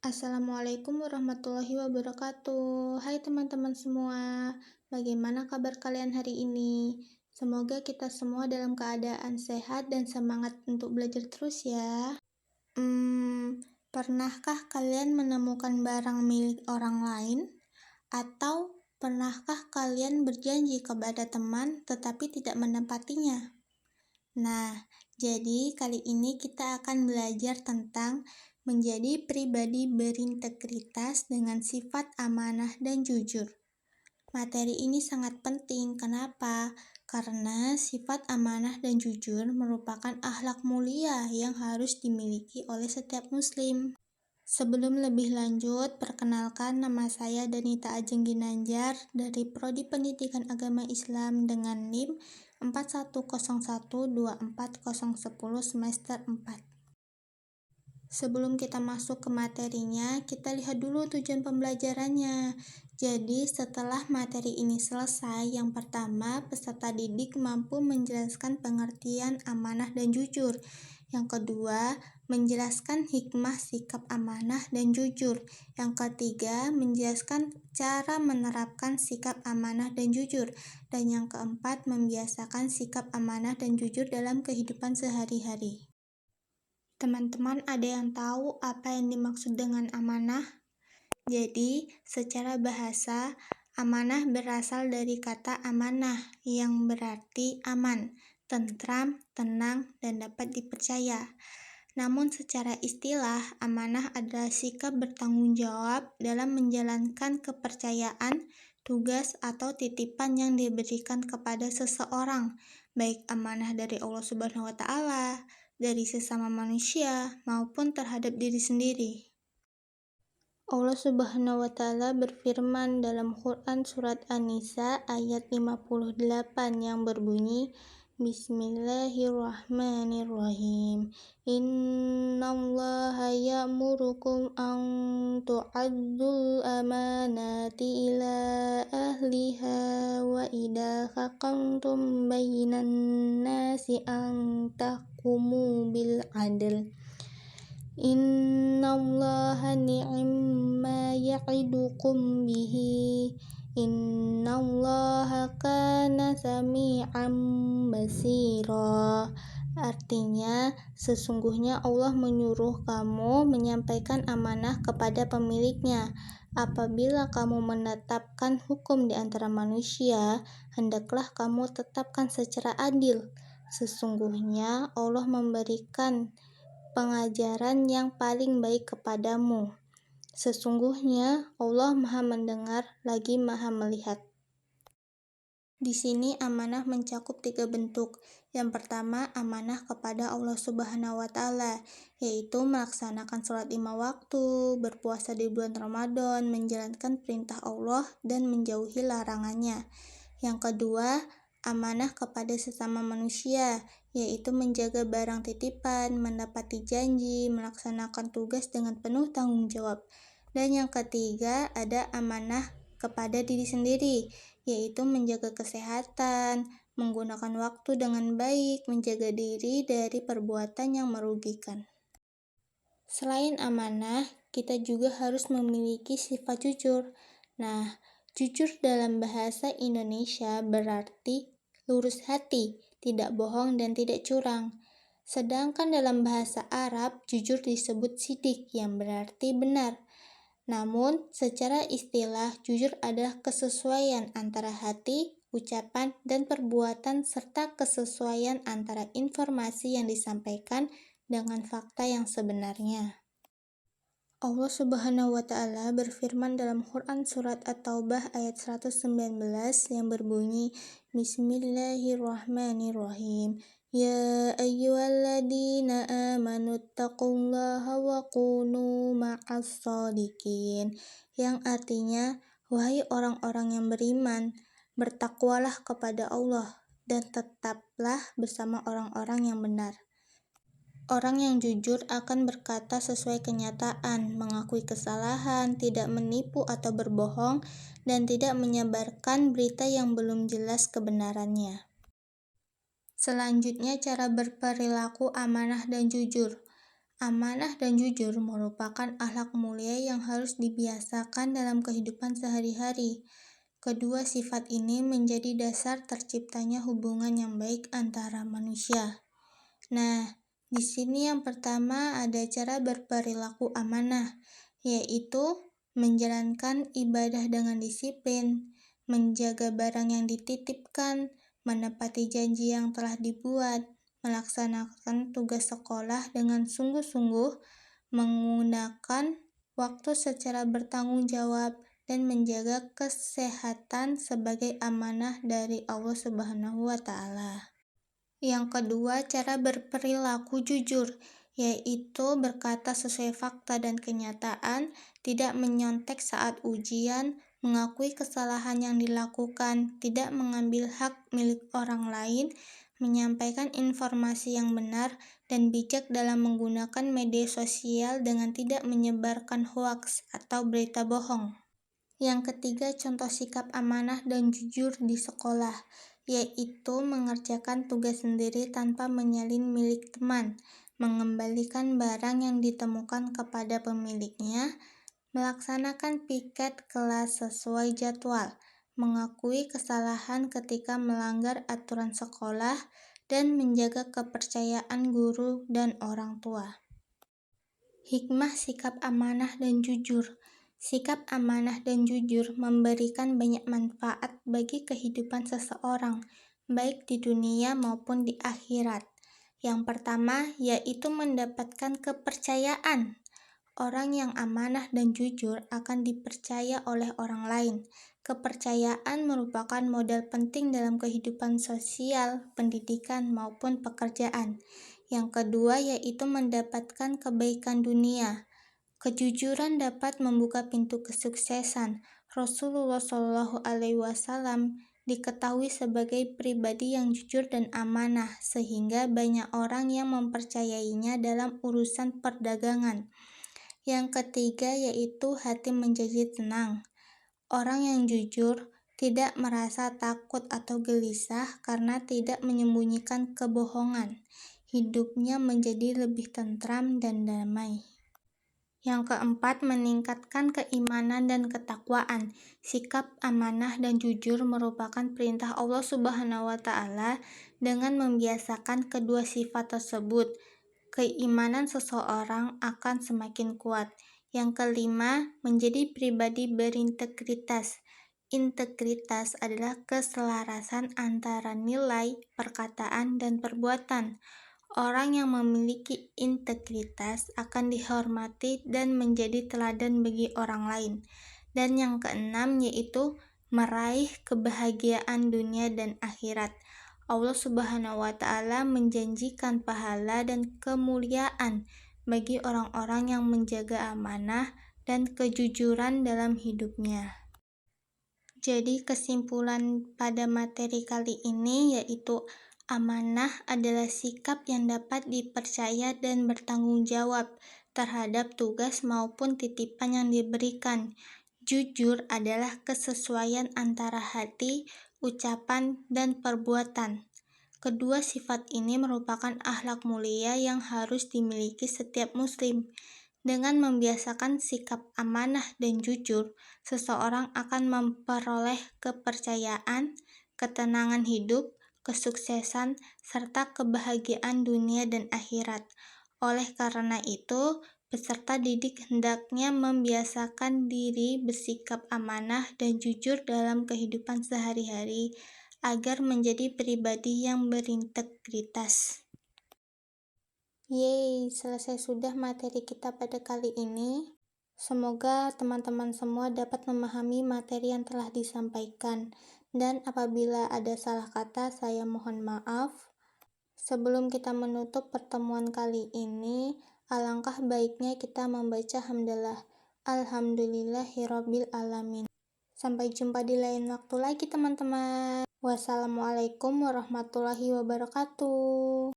Assalamualaikum warahmatullahi wabarakatuh. Hai teman-teman semua, bagaimana kabar kalian hari ini? Semoga kita semua dalam keadaan sehat dan semangat untuk belajar terus ya. Pernahkah kalian menemukan barang milik orang lain? Atau pernahkah kalian berjanji kepada teman tetapi tidak menepatinya? Nah, jadi kali ini kita akan belajar tentang menjadi pribadi berintegritas dengan sifat amanah dan jujur. Materi ini sangat penting. Kenapa? Karena sifat amanah dan jujur merupakan akhlak mulia yang harus dimiliki oleh setiap muslim. Sebelum lebih lanjut, perkenalkan nama saya Danita Ajeng Ginanjar dari Prodi Pendidikan Agama Islam dengan NIM 41012410 semester 4. Sebelum kita masuk ke materinya, kita lihat dulu tujuan pembelajarannya. Jadi, setelah materi ini selesai, yang pertama, peserta didik mampu menjelaskan pengertian amanah dan jujur. Yang kedua, menjelaskan hikmah sikap amanah dan jujur. Yang ketiga, menjelaskan cara menerapkan sikap amanah dan jujur. Dan yang keempat, membiasakan sikap amanah dan jujur dalam kehidupan sehari-hari. Teman-teman ada yang tahu apa yang dimaksud dengan amanah? Jadi, secara bahasa, amanah berasal dari kata amanah yang berarti aman, tentram, tenang, dan dapat dipercaya. Namun secara istilah, amanah adalah sikap bertanggung jawab dalam menjalankan kepercayaan, tugas, atau titipan yang diberikan kepada seseorang, baik amanah dari Allah Subhanahu wa Ta'ala, dari sesama manusia, maupun terhadap diri sendiri. Allah Subhanahu wa Ta'ala berfirman dalam Quran Surat An-Nisa ayat 58 yang berbunyi, Bismillahirrahmanirrahim. Innallaha ya'murukum an tu'addul amanati ila ahliha wa idza hakamtum bainan nasi an tahkumu bil adl. Innallaha ni'ma ya'idukum bihi. Innallaha kana sami'an basira. Artinya, sesungguhnya Allah menyuruh kamu menyampaikan amanah kepada pemiliknya. Apabila kamu menetapkan hukum di antara manusia, hendaklah kamu tetapkan secara adil. Sesungguhnya Allah memberikan pengajaran yang paling baik kepadamu. Sesungguhnya Allah Maha Mendengar lagi Maha Melihat. Di sini amanah mencakup 3 bentuk. Yang pertama, amanah kepada Allah Subhanahu wa Ta'ala, yaitu melaksanakan sholat 5 waktu, berpuasa di bulan Ramadan, menjalankan perintah Allah, dan menjauhi larangannya. Yang kedua, amanah kepada sesama manusia, yaitu menjaga barang titipan, mendapati janji, melaksanakan tugas dengan penuh tanggung jawab. Dan yang ketiga, ada amanah kepada diri sendiri, yaitu menjaga kesehatan, menggunakan waktu dengan baik, menjaga diri dari perbuatan yang merugikan. Selain amanah, kita juga harus memiliki sifat jujur. Nah, jujur dalam bahasa Indonesia berarti lurus hati, tidak bohong dan tidak curang. Sedangkan dalam bahasa Arab, jujur disebut sidik yang berarti benar. Namun, secara istilah, jujur adalah kesesuaian antara hati, ucapan, dan perbuatan serta kesesuaian antara informasi yang disampaikan dengan fakta yang sebenarnya. Allah Subhanahu wa Ta'ala berfirman dalam Quran Surat At-Taubah ayat 119 yang berbunyi, Bismillahirrahmanirrahim. Ya ayyuhalladzina amanu taqullaha wa kunu ma'as shadiqin. Yang artinya, wahai orang-orang yang beriman, bertakwalah kepada Allah dan tetaplah bersama orang-orang yang benar. Orang yang jujur akan berkata sesuai kenyataan, mengakui kesalahan, tidak menipu atau berbohong, dan tidak menyebarkan berita yang belum jelas kebenarannya. Selanjutnya, cara berperilaku amanah dan jujur. Amanah dan jujur merupakan akhlak mulia yang harus dibiasakan dalam kehidupan sehari-hari. Kedua sifat ini menjadi dasar terciptanya hubungan yang baik antara manusia. Nah, di sini yang pertama ada cara berperilaku amanah, yaitu menjalankan ibadah dengan disiplin, menjaga barang yang dititipkan, menepati janji yang telah dibuat, melaksanakan tugas sekolah dengan sungguh-sungguh, menggunakan waktu secara bertanggung jawab, dan menjaga kesehatan sebagai amanah dari Allah Subhanahu wa Ta'ala. Yang kedua, cara berperilaku jujur, yaitu berkata sesuai fakta dan kenyataan, tidak menyontek saat ujian, mengakui kesalahan yang dilakukan, tidak mengambil hak milik orang lain, menyampaikan informasi yang benar, dan bijak dalam menggunakan media sosial dengan tidak menyebarkan hoaks atau berita bohong. Yang ketiga, contoh sikap amanah dan jujur di sekolah, yaitu mengerjakan tugas sendiri tanpa menyalin milik teman, mengembalikan barang yang ditemukan kepada pemiliknya, melaksanakan piket kelas sesuai jadwal, mengakui kesalahan ketika melanggar aturan sekolah, dan menjaga kepercayaan guru dan orang tua. Hikmah sikap amanah dan jujur. Sikap amanah dan jujur memberikan banyak manfaat bagi kehidupan seseorang, baik di dunia maupun di akhirat. Yang pertama, yaitu mendapatkan kepercayaan. Orang yang amanah dan jujur akan dipercaya oleh orang lain. Kepercayaan merupakan modal penting dalam kehidupan sosial, pendidikan, maupun pekerjaan. Yang kedua, yaitu mendapatkan kebaikan dunia. Kejujuran dapat membuka pintu kesuksesan. Rasulullah SAW diketahui sebagai pribadi yang jujur dan amanah, sehingga banyak orang yang mempercayainya dalam urusan perdagangan. Yang ketiga, yaitu hati menjadi tenang. Orang yang jujur tidak merasa takut atau gelisah karena tidak menyembunyikan kebohongan. Hidupnya menjadi lebih tentram dan damai. Yang keempat, meningkatkan keimanan dan ketakwaan. Sikap amanah dan jujur merupakan perintah Allah Subhanahu wa Ta'ala. Dengan membiasakan kedua sifat tersebut, keimanan seseorang akan semakin kuat. Yang kelima, menjadi pribadi berintegritas. Integritas adalah keselarasan antara nilai, perkataan, dan perbuatan. Orang yang memiliki integritas akan dihormati dan menjadi teladan bagi orang lain. Dan yang keenam, yaitu meraih kebahagiaan dunia dan akhirat. Allah Subhanahu wa Ta'ala menjanjikan pahala dan kemuliaan bagi orang-orang yang menjaga amanah dan kejujuran dalam hidupnya. Jadi kesimpulan pada materi kali ini yaitu amanah adalah sikap yang dapat dipercaya dan bertanggung jawab terhadap tugas maupun titipan yang diberikan. Jujur adalah kesesuaian antara hati, ucapan, dan perbuatan. Kedua sifat ini merupakan akhlak mulia yang harus dimiliki setiap muslim. Dengan membiasakan sikap amanah dan jujur, seseorang akan memperoleh kepercayaan, ketenangan hidup, kesuksesan, serta kebahagiaan dunia dan akhirat. Oleh karena itu, peserta didik hendaknya membiasakan diri bersikap amanah dan jujur dalam kehidupan sehari-hari agar menjadi pribadi yang berintegritas. Yeay, selesai sudah materi kita pada kali ini. Semoga teman-teman semua dapat memahami materi yang telah disampaikan. Dan apabila ada salah kata, saya mohon maaf. Sebelum kita menutup pertemuan kali ini, alangkah baiknya kita membaca hamdalah. Alhamdulillahirabbil alamin. Sampai jumpa di lain waktu lagi teman-teman. Wassalamualaikum warahmatullahi wabarakatuh.